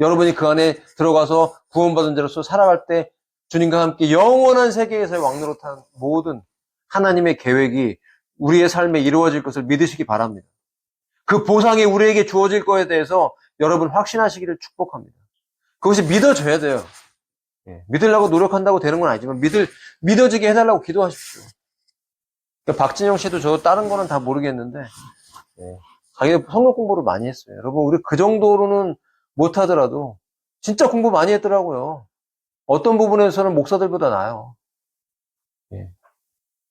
여러분이 그 안에 들어가서 구원받은 자로서 살아갈 때 주님과 함께 영원한 세계에서의 왕노릇한 모든 하나님의 계획이 우리의 삶에 이루어질 것을 믿으시기 바랍니다. 그 보상이 우리에게 주어질 거에 대해서 여러분 확신하시기를 축복합니다. 그것이 믿어져야 돼요. 믿으려고 노력한다고 되는 건 아니지만 믿어지게 해달라고 기도하십시오. 그러니까 박진영 씨도 저 다른 거는 다 모르겠는데 자기 성경 공부를 많이 했어요. 여러분, 우리 그 정도로는 못하더라도 진짜 공부 많이 했더라고요. 어떤 부분에서는 목사들보다 나아요.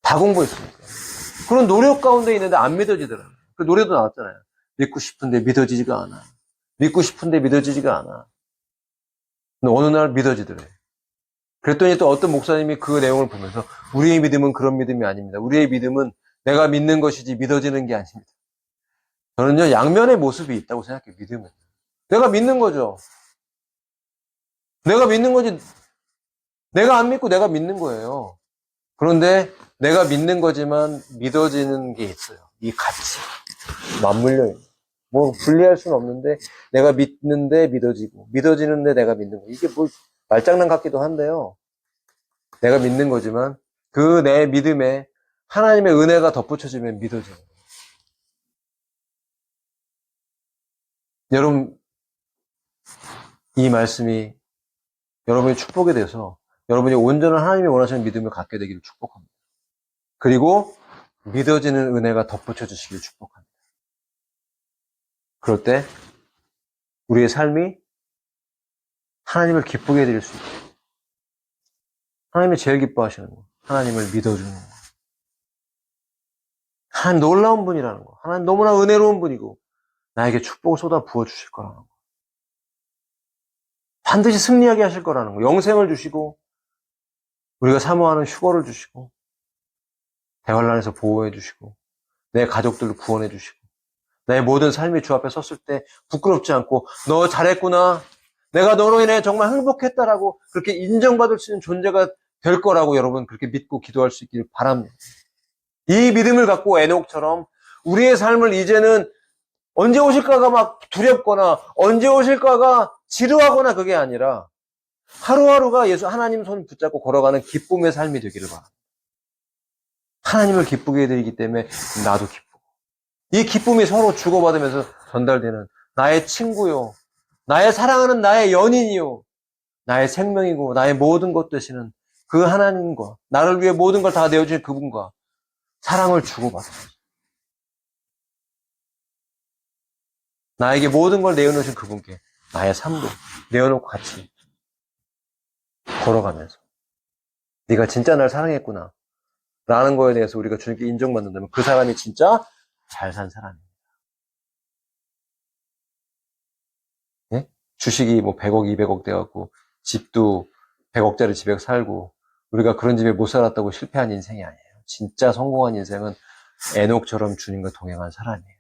다 공부했으니까. 그런 노력 가운데 있는데 안 믿어지더라고요. 그 노래도 나왔잖아요. 믿고 싶은데 믿어지지가 않아. 믿고 싶은데 믿어지지가 않아. 근데 어느 날 믿어지더래요. 그랬더니 또 어떤 목사님이 그 내용을 보면서 우리의 믿음은 그런 믿음이 아닙니다. 우리의 믿음은 내가 믿는 것이지 믿어지는 게 아닙니다. 저는요, 양면의 모습이 있다고 생각해요, 믿음은. 내가 믿는 거죠. 내가 믿는 거지, 내가 안 믿고 내가 믿는 거예요. 그런데 내가 믿는 거지만 믿어지는 게 있어요. 이 같이. 맞물려 있는. 뭐, 분리할 수는 없는데, 내가 믿는데 믿어지고, 믿어지는데 내가 믿는 거. 이게 뭐, 말장난 같기도 한데요. 내가 믿는 거지만, 그 내 믿음에 하나님의 은혜가 덧붙여지면 믿어지는 거예요. 여러분, 이 말씀이 여러분의 축복이 돼서 여러분이 온전한 하나님이 원하시는 믿음을 갖게 되기를 축복합니다. 그리고 믿어지는 은혜가 덧붙여 주시기를 축복합니다. 그럴 때 우리의 삶이 하나님을 기쁘게 해드릴 수 있고 하나님이 제일 기뻐하시는 거, 하나님을 믿어주는 거. 하나님 놀라운 분이라는 거, 하나님 너무나 은혜로운 분이고 나에게 축복을 쏟아 부어 주실 거라는 거. 반드시 승리하게 하실 거라는 거. 영생을 주시고 우리가 사모하는 휴거를 주시고 대환란에서 보호해 주시고 내 가족들을 구원해 주시고 내 모든 삶이 주 앞에 섰을 때 부끄럽지 않고 너 잘했구나. 내가 너로 인해 정말 행복했다라고 그렇게 인정받을 수 있는 존재가 될 거라고 여러분 그렇게 믿고 기도할 수 있기를 바랍니다. 이 믿음을 갖고 에녹처럼 우리의 삶을 이제는 언제 오실까가 막 두렵거나 언제 오실까가 지루하거나 그게 아니라 하루하루가 예수 하나님 손 붙잡고 걸어가는 기쁨의 삶이 되기를 바랍니다. 하나님을 기쁘게 해드리기 때문에 나도 기쁘고 이 기쁨이 서로 주고받으면서 전달되는 나의 친구요, 나의 사랑하는 나의 연인이요, 나의 생명이고 나의 모든 것 되시는 그 하나님과 나를 위해 모든 걸 다 내어주신 그분과 사랑을 주고받으면서 나에게 모든 걸 내어놓으신 그분께 나의 삶도 내어놓고 같이 걸어가면서 네가 진짜 날 사랑했구나 라는 거에 대해서 우리가 주님께 인정받는다면 그 사람이 진짜 잘 산 사람입니다. 예? 주식이 뭐 100억, 200억 돼갖고 집도 100억짜리 집에 살고 우리가 그런 집에 못 살았다고 실패한 인생이 아니에요. 진짜 성공한 인생은 에녹처럼 주님과 동행한 사람이에요.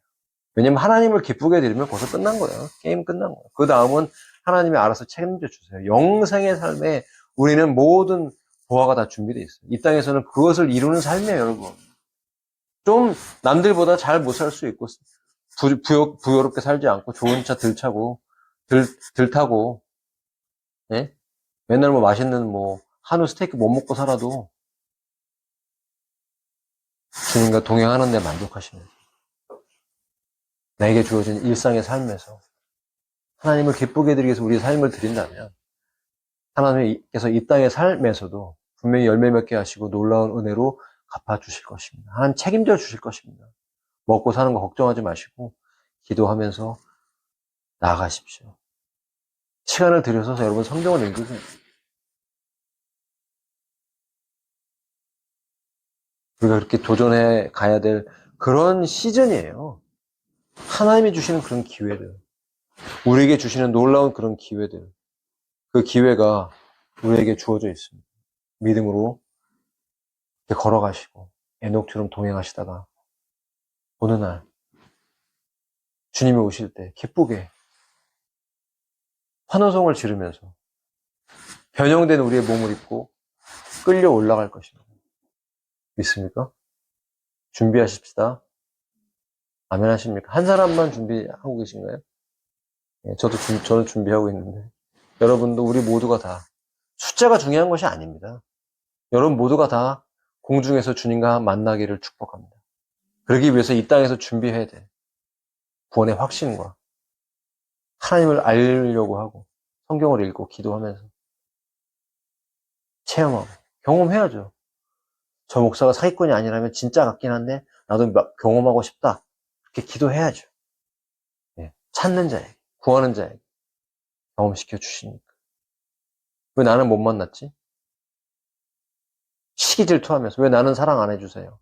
왜냐면 하나님을 기쁘게 드리면 거기서 끝난 거예요. 게임 끝난 거예요. 그 다음은 하나님이 알아서 책임져 주세요. 영생의 삶에 우리는 모든 보화가 다 준비되어 있어요. 이 땅에서는 그것을 이루는 삶이에요, 여러분. 좀 남들보다 잘 못 살 수 있고 부유롭게 살지 않고 좋은 차 들차고 들타고 예? 맨날 뭐 맛있는 뭐 한우 스테이크 못 먹고 살아도 주님과 동행하는 데 만족하시면 나에게 주어진 일상의 삶에서 하나님을 기쁘게 드리기 위해서 우리의 삶을 드린다면 하나님께서 이 땅의 삶에서도 분명히 열매 맺게 하시고 놀라운 은혜로 갚아주실 것입니다. 하나님 책임져 주실 것입니다. 먹고 사는 거 걱정하지 마시고 기도하면서 나아가십시오. 시간을 들여서 여러분 성경을 읽으세요. 우리가 그렇게 도전해 가야 될 그런 시즌이에요. 하나님이 주시는 그런 기회들, 우리에게 주시는 놀라운 그런 기회들, 그 기회가 우리에게 주어져 있습니다. 믿음으로 이렇게 걸어가시고 에녹처럼 동행하시다가 어느 날 주님이 오실 때 기쁘게 환호성을 지르면서 변형된 우리의 몸을 입고 끌려 올라갈 것입니다. 믿습니까? 준비하십시다. 아멘 하십니까? 한 사람만 준비하고 계신가요? 예, 저는 준비하고 있는데 여러분도 우리 모두가 다 숫자가 중요한 것이 아닙니다. 여러분 모두가 다 공중에서 주님과 만나기를 축복합니다. 그러기 위해서 이 땅에서 준비해야 돼. 구원의 확신과 하나님을 알려고 하고 성경을 읽고 기도하면서 체험하고 경험해야죠. 저 목사가 사기꾼이 아니라면 진짜 같긴 한데 나도 경험하고 싶다. 그렇게 기도해야죠. 예, 찾는 자에게, 구하는 자에게 경험시켜 주시니까. 왜 나는 못 만났지? 시기 질투하면서 왜 나는 사랑 안 해주세요?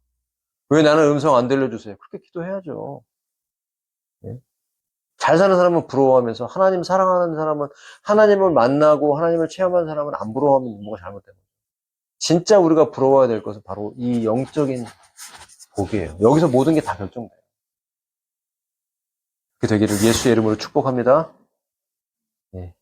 왜 나는 음성 안 들려주세요? 그렇게 기도해야죠. 예? 잘 사는 사람은 부러워하면서 하나님 사랑하는 사람은 하나님을 만나고 하나님을 체험하는 사람은 안 부러워하면 뭐가 잘못된 거예요. 진짜 우리가 부러워야 될 것은 바로 이 영적인 복이에요. 여기서 모든 게 다 결정돼요. 그렇게 되기를 예수의 이름으로 축복합니다. 예.